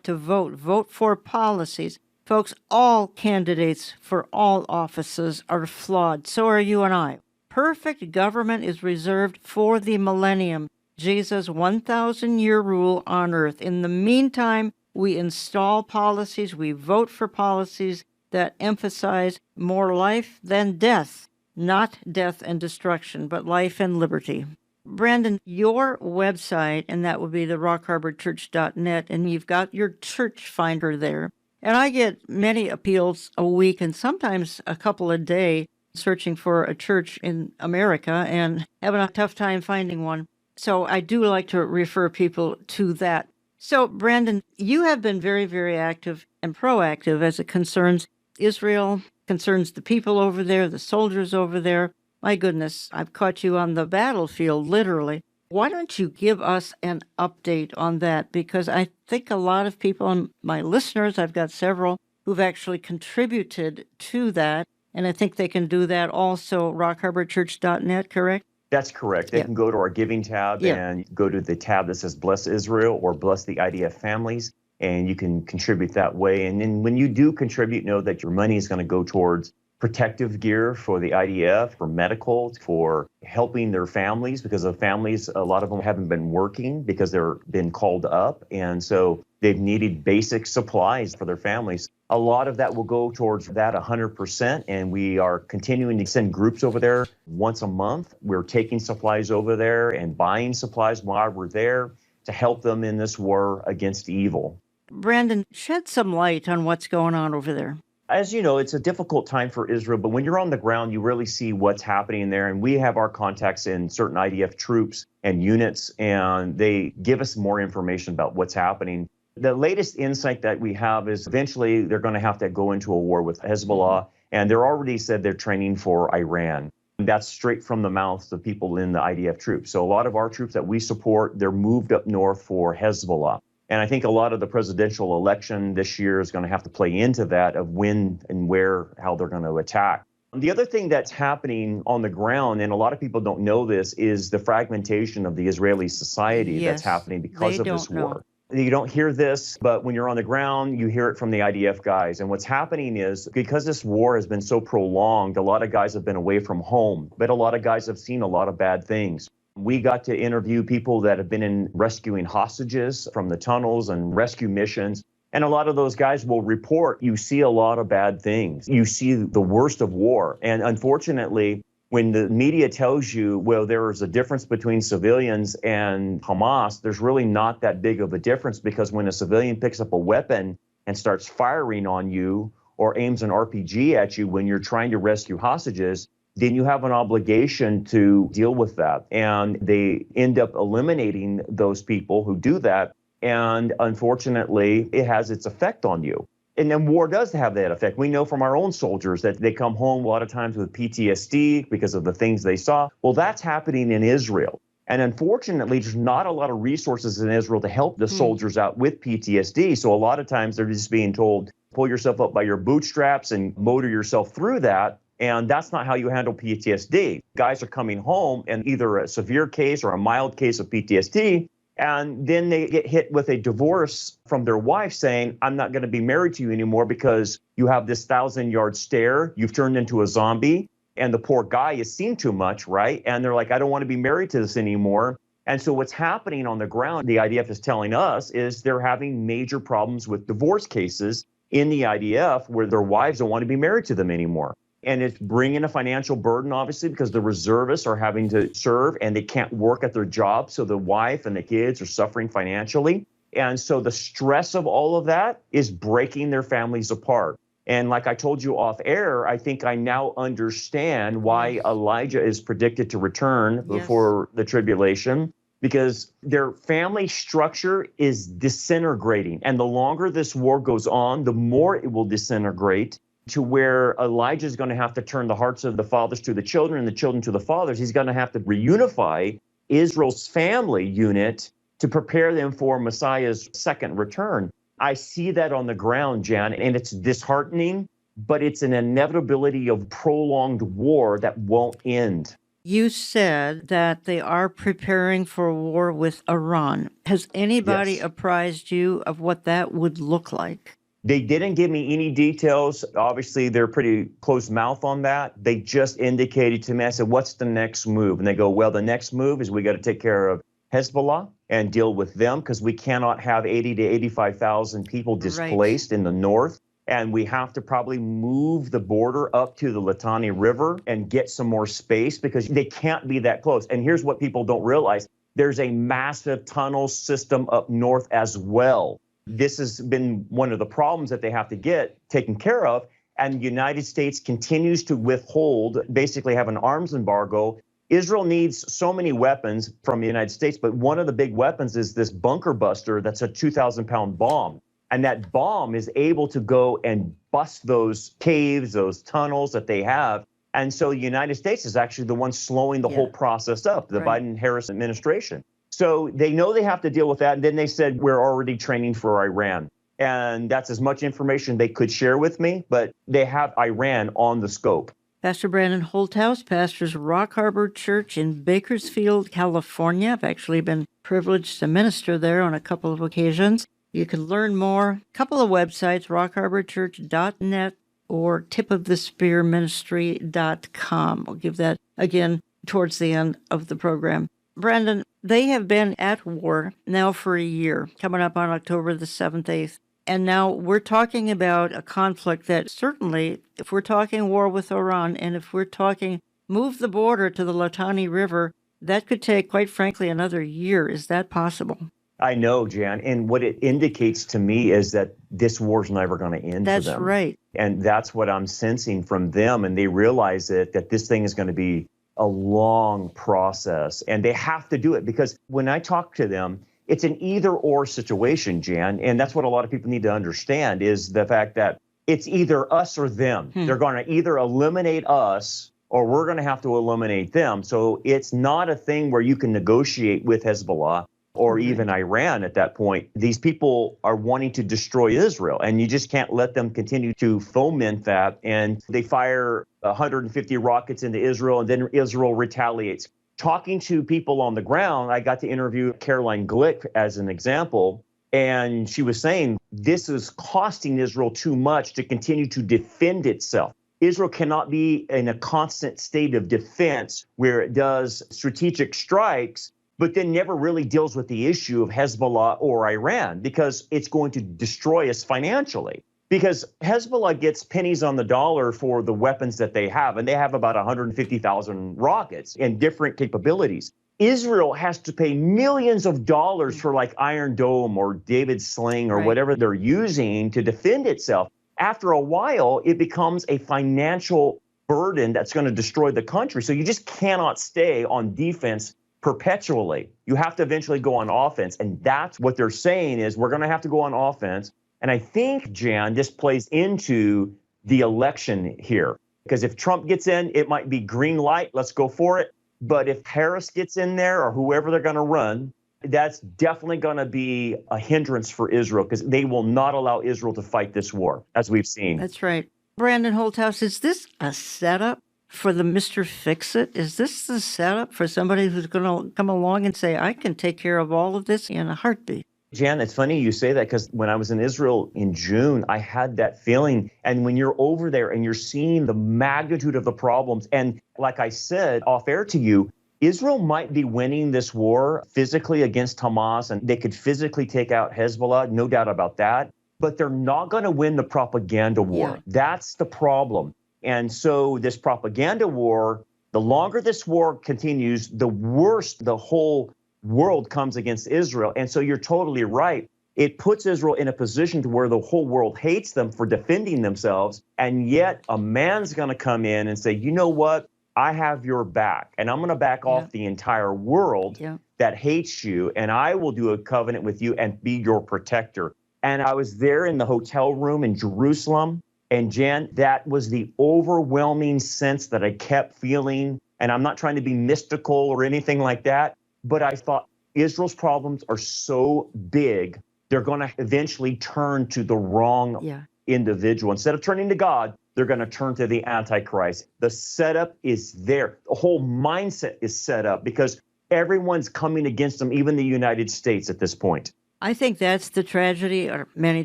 to vote for policies. Folks, all candidates for all offices are flawed. So are you and I. Perfect government is reserved for the millennium, Jesus' 1,000-year rule on earth. In the meantime, we install policies, we vote for policies that emphasize more life than death. Not death and destruction, but life and liberty. Brandon, your website, and that would be the rockharborchurch.net, and you've got your church finder there. And I get many appeals a week and sometimes a couple a day searching for a church in America and having a tough time finding one. So I do like to refer people to that. So, Brandon, you have been very, very active and proactive as it concerns Israel, concerns the people over there, the soldiers over there. My goodness, I've caught you on the battlefield, literally. Why don't you give us an update on that? Because I think a lot of people, and my listeners, I've got several, who've actually contributed to that. And I think they can do that also, rockharborchurch.net, correct? That's correct. They can go to our giving tab and go to the tab that says Bless Israel or Bless the IDF Families, and you can contribute that way. And then when you do contribute, know that your money is going to go towards protective gear for the IDF, for medical, for helping their families, because the families, a lot of them haven't been working because they're been called up. And so they've needed basic supplies for their families. A lot of that will go towards that 100%. And we are continuing to send groups over there once a month. We're taking supplies over there and buying supplies while we're there to help them in this war against evil. Brandon, shed some light on what's going on over there. As you know, it's a difficult time for Israel, but when you're on the ground, you really see what's happening there. And we have our contacts in certain IDF troops and units, and they give us more information about what's happening. The latest insight that we have is eventually they're going to have to go into a war with Hezbollah, and they're already said they're training for Iran. That's straight from the mouths of people in the IDF troops. So a lot of our troops that we support, they're moved up north for Hezbollah. And I think a lot of the presidential election this year is going to have to play into that of when and where, how they're going to attack. The other thing that's happening on the ground, and a lot of people don't know this, is the fragmentation of the Israeli society that's happening because of this war. You don't hear this, but when you're on the ground, you hear it from the IDF guys. And what's happening is because this war has been so prolonged, a lot of guys have been away from home, but a lot of guys have seen a lot of bad things. We got to interview people that have been in rescuing hostages from the tunnels and rescue missions. And a lot of those guys will report, you see a lot of bad things. You see the worst of war. And unfortunately, when the media tells you, well, there is a difference between civilians and Hamas, there's really not that big of a difference, because when a civilian picks up a weapon and starts firing on you or aims an RPG at you when you're trying to rescue hostages, then you have an obligation to deal with that. And they end up eliminating those people who do that. And unfortunately, it has its effect on you. And then war does have that effect. We know from our own soldiers that they come home a lot of times with PTSD because of the things they saw. Well, that's happening in Israel. And unfortunately, there's not a lot of resources in Israel to help the soldiers out with PTSD. So a lot of times they're just being told, pull yourself up by your bootstraps and motor yourself through that. And that's not how you handle PTSD. Guys are coming home and either a severe case or a mild case of PTSD, and then they get hit with a divorce from their wife saying, I'm not going to be married to you anymore because you have this 1,000-yard stare, you've turned into a zombie, and the poor guy has seen too much, right? And they're like, I don't want to be married to this anymore. And so what's happening on the ground, the IDF is telling us, is they're having major problems with divorce cases in the IDF where their wives don't want to be married to them anymore. And it's bringing a financial burden, obviously, because the reservists are having to serve and they can't work at their job. So the wife and the kids are suffering financially. And so the stress of all of that is breaking their families apart. And like I told you off air, I think I now understand why Elijah is predicted to return before the tribulation, because their family structure is disintegrating. And the longer this war goes on, the more it will disintegrate, to where Elijah is going to have to turn the hearts of the fathers to the children and the children to the fathers. He's going to have to reunify Israel's family unit to prepare them for Messiah's second return. I see that on the ground, Jan, and it's disheartening, but it's an inevitability of prolonged war that won't end. You said that they are preparing for a war with Iran. Has anybody apprised you of what that would look like? They didn't give me any details. Obviously, they're pretty close mouth on that. They just indicated to me, I said, what's the next move? And they go, well, the next move is we got to take care of Hezbollah and deal with them, because we cannot have 80 to 85,000 people displaced in the north. And we have to probably move the border up to the Litani River and get some more space, because they can't be that close. And here's what people don't realize. There's a massive tunnel system up north as well This has been one of the problems that they have to get taken care of. And the United States continues to withhold, basically have an arms embargo. Israel needs so many weapons from the United States, but one of the big weapons is this bunker buster that's a 2,000-pound bomb. And that bomb is able to go and bust those caves, those tunnels that they have. And so the United States is actually the one slowing the whole process up, the Biden-Harris administration. So they know they have to deal with that. And then they said, we're already training for Iran. And that's as much information they could share with me, but they have Iran on the scope. Pastor Brandon Holthaus pastors Rock Harbor Church in Bakersfield, California. I've actually been privileged to minister there on a couple of occasions. You can learn more. A couple of websites, rockharborchurch.net or tipofthespearministry.com. I'll give that again towards the end of the program. Brandon, they have been at war now for a year, coming up on October the 7th, 8th. And now we're talking about a conflict that certainly, if we're talking war with Iran, and if we're talking move the border to the Litani River, that could take, quite frankly, another year. Is that possible? I know, Jan. And what it indicates to me is that this war's never going to end for them. That's right. And that's what I'm sensing from them. And they realize that this thing is going to be a long process. And they have to do it because when I talk to them, it's an either-or situation, Jan, and that's what a lot of people need to understand is the fact that it's either us or them. They're going to either eliminate us or we're going to have to eliminate them. So it's not a thing where you can negotiate with Hezbollah or even Iran at that point. These people are wanting to destroy Israel, and you just can't let them continue to foment that. And they fire 150 rockets into Israel, and then Israel retaliates. Talking to people on the ground, I got to interview Caroline Glick as an example, and she was saying this is costing Israel too much to continue to defend itself. Israel cannot be in a constant state of defense where it does strategic strikes, but then never really deals with the issue of Hezbollah or Iran because it's going to destroy us financially. Because Hezbollah gets pennies on the dollar for the weapons that they have, and they have about 150,000 rockets and different capabilities. Israel has to pay millions of dollars for like Iron Dome or David's Sling or whatever they're using to defend itself. After a while, it becomes a financial burden that's going to destroy the country. So you just cannot stay on defense perpetually. You have to eventually go on offense. And that's what they're saying is we're going to have to go on offense. And I think, Jan, this plays into the election here. Because if Trump gets in, it might be green light, let's go for it. But if Harris gets in there or whoever they're going to run, that's definitely going to be a hindrance for Israel because they will not allow Israel to fight this war, as we've seen. That's right. Brandon Holthaus, is this a setup for the Mr. Fix-It? Is this the setup for somebody who's going to come along and say, I can take care of all of this in a heartbeat? Jan, it's funny you say that because when I was in Israel in June, I had that feeling. And when you're over there and you're seeing the magnitude of the problems, and like I said off air to you, Israel might be winning this war physically against Hamas, and they could physically take out Hezbollah, no doubt about that. But they're not going to win the propaganda war. Yeah. That's the problem. And so this propaganda war, the longer this war continues, the worse the whole world comes against Israel. And so you're totally right. It puts Israel in a position to where the whole world hates them for defending themselves. And yet a man's going to come in and say, you know what? I have your back, and I'm going to back off the entire world that hates you, and I will do a covenant with you and be your protector. And I was there in the hotel room in Jerusalem, and Jan, that was the overwhelming sense that I kept feeling. And I'm not trying to be mystical or anything like that, but I thought Israel's problems are so big, they're going to eventually turn to the wrong individual. Instead of turning to God, they're going to turn to the Antichrist. The setup is there. The whole mindset is set up because everyone's coming against them, even the United States at this point. I think that's the tragedy, or many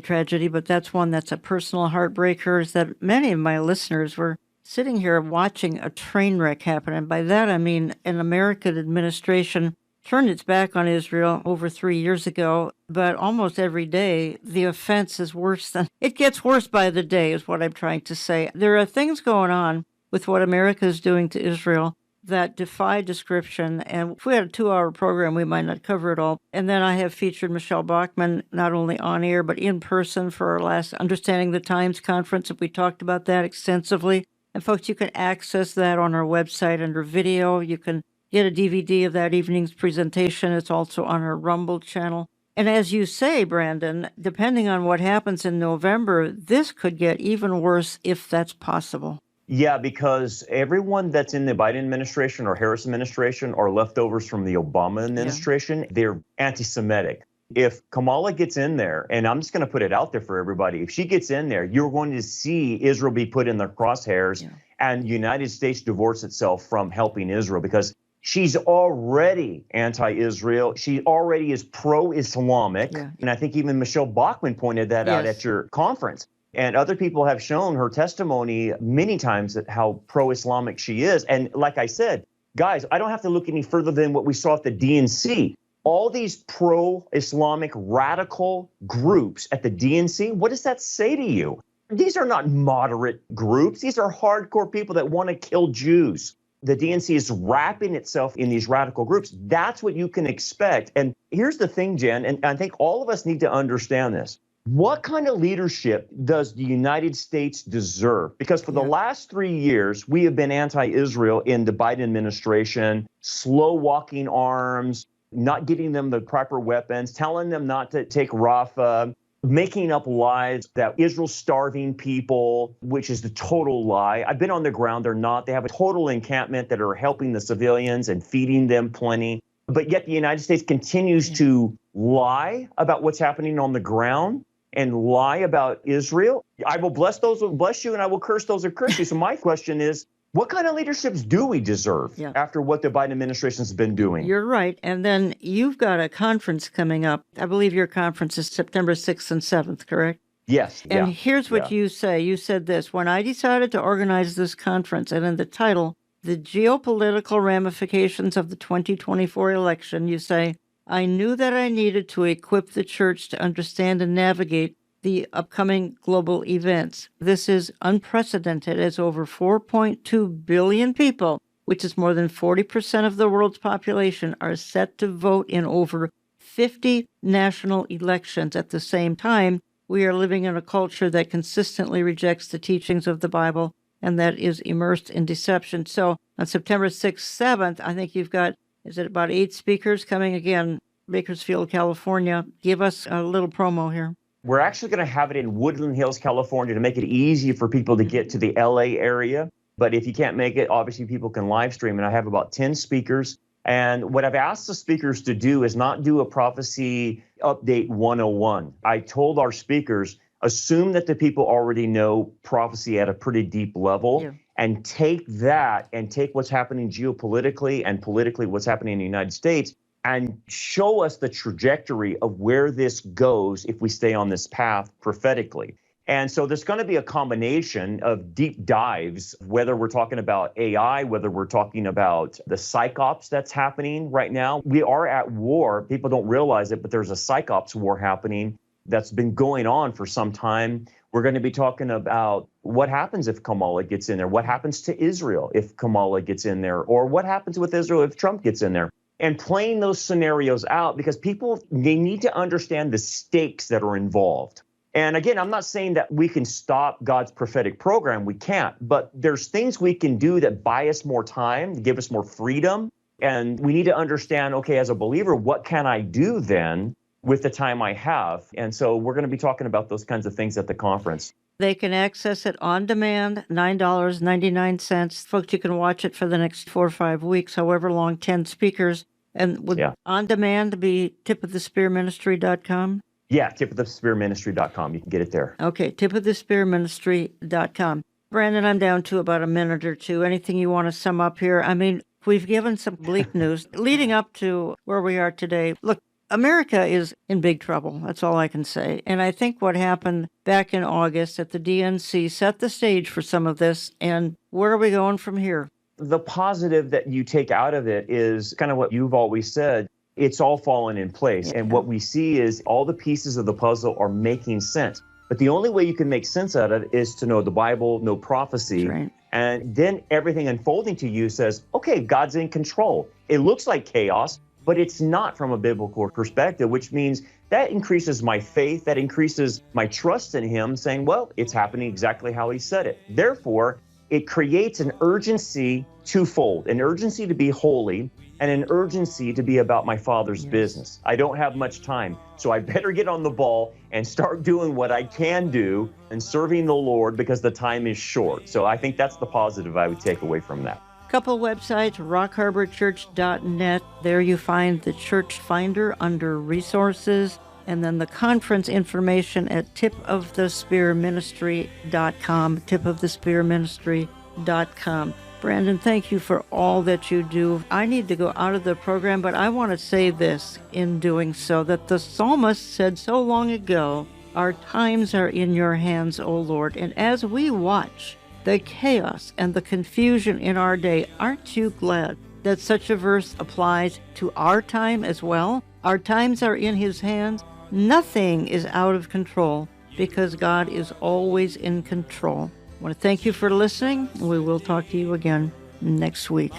tragedy, but that's one that's a personal heartbreaker, is that many of my listeners were sitting here watching a train wreck happen. And by that, I mean an American administration turned its back on Israel over 3 years ago, but almost every day, the offense is worse than, it gets worse by the day is what I'm trying to say. There are things going on with what America is doing to Israel that defy description. And if we had a 2-hour program, we might not cover it all. And then I have featured Michelle Bachmann, not only on air, but in person for our last Understanding the Times conference. We talked about that extensively. And folks, you can access that on our website under video. You can get a DVD of that evening's presentation. It's also on our Rumble channel. And as you say, Brandon, depending on what happens in November, this could get even worse if that's possible. Yeah, because everyone that's in the Biden administration or Harris administration are leftovers from the Obama administration. They're anti-Semitic. If Kamala gets in there, and I'm just going to put it out there for everybody, if she gets in there, you're going to see Israel be put in the crosshairs and the United States divorce itself from helping Israel because she's already anti-Israel. She already is pro-Islamic. And I think even Michelle Bachmann pointed that out at your conference. And other people have shown her testimony many times at how pro-Islamic she is. And like I said, guys, I don't have to look any further than what we saw at the DNC. All these pro-Islamic radical groups at the DNC, what does that say to you? These are not moderate groups. These are hardcore people that want to kill Jews. The DNC is wrapping itself in these radical groups. That's what you can expect. And here's the thing, Jen, and I think all of us need to understand this. What kind of leadership does the United States deserve? Because for the last 3 years, we have been anti-Israel in the Biden administration, slow walking arms, not giving them the proper weapons, telling them not to take Rafah, making up lies that Israel's starving people, which is the total lie. I've been on the ground. They're not. They have a total encampment that are helping the civilians and feeding them plenty. But yet the United States continues to lie about what's happening on the ground and lie about Israel. I will bless those who bless you, and I will curse those who curse you. So my question is, what kind of leaderships do we deserve after what the Biden administration has been doing? You're right. And then you've got a conference coming up. I believe your conference is September 6th and 7th, correct? Yes. And here's what you say. You said this: when I decided to organize this conference, and in the title, The Geopolitical Ramifications of the 2024 Election, you say, I knew that I needed to equip the church to understand and navigate the upcoming global events. This is unprecedented, as over 4.2 billion people, which is more than 40% of the world's population, are set to vote in over 50 national elections. At the same time, we are living in a culture that consistently rejects the teachings of the Bible and that is immersed in deception. So on September 6th, 7th, I think you've got, is it about 8 speakers coming again, Bakersfield, California? Give us a little promo here. We're actually going to have it in Woodland Hills, California, to make it easy for people to get to the LA area. But if you can't make it, obviously people can live stream. And I have about 10 speakers. And what I've asked the speakers to do is not do a prophecy update 101. I told our speakers, assume that the people already know prophecy at a pretty deep level and take that and take what's happening geopolitically and politically, what's happening in the United States, and show us the trajectory of where this goes if we stay on this path prophetically. And so there's going to be a combination of deep dives, whether we're talking about AI, whether we're talking about the psyops that's happening right now. We are at war. People don't realize it, but there's a psyops war happening that's been going on for some time. We're going to be talking about what happens if Kamala gets in there, what happens to Israel if Kamala gets in there, or what happens with Israel if Trump gets in there. And playing those scenarios out, because people, they need to understand the stakes that are involved. And again, I'm not saying that we can stop God's prophetic program. We can't. But there's things we can do that buy us more time, give us more freedom. And we need to understand, okay, as a believer, what can I do then with the time I have? And so we're going to be talking about those kinds of things at the conference. They can access it on demand, $9.99. Folks, you can watch it for the next 4 or 5 weeks, however long, 10 speakers. And would on demand be tipofthespearministry.com? Yeah, tipofthespearministry.com. You can get it there. Okay, tipofthespearministry.com. Brandon, I'm down to about a minute or two. Anything you want to sum up here? I mean, we've given some bleak news leading up to where we are today. Look, America is in big trouble. That's all I can say. And I think what happened back in August at the DNC set the stage for some of this. And where are we going from here? The positive that you take out of it is kind of what you've always said. It's all fallen in place. And what we see is all the pieces of the puzzle are making sense. But the only way you can make sense out of it is to know the Bible, know prophecy, And then everything unfolding to you says, okay, God's in control. It looks like chaos, but it's not from a biblical perspective, which means that increases my faith, that increases my trust in him, saying, well, it's happening exactly how he said it. Therefore, it creates an urgency twofold, an urgency to be holy and an urgency to be about my Father's business. I don't have much time, so I better get on the ball and start doing what I can do and serving the Lord because the time is short. So I think that's the positive I would take away from that. Couple websites, rockharborchurch.net. There you find the church finder under resources, and then the conference information at tipofthespearministry.com, tipofthespearministry.com. Brandon, thank you for all that you do. I need to go out of the program, but I want to say this in doing so, that the psalmist said so long ago, our times are in your hands, O Lord. And as we watch the chaos and the confusion in our day, aren't you glad that such a verse applies to our time as well? Our times are in his hands. Nothing is out of control because God is always in control. I want to thank you for listening. We will talk to you again next week.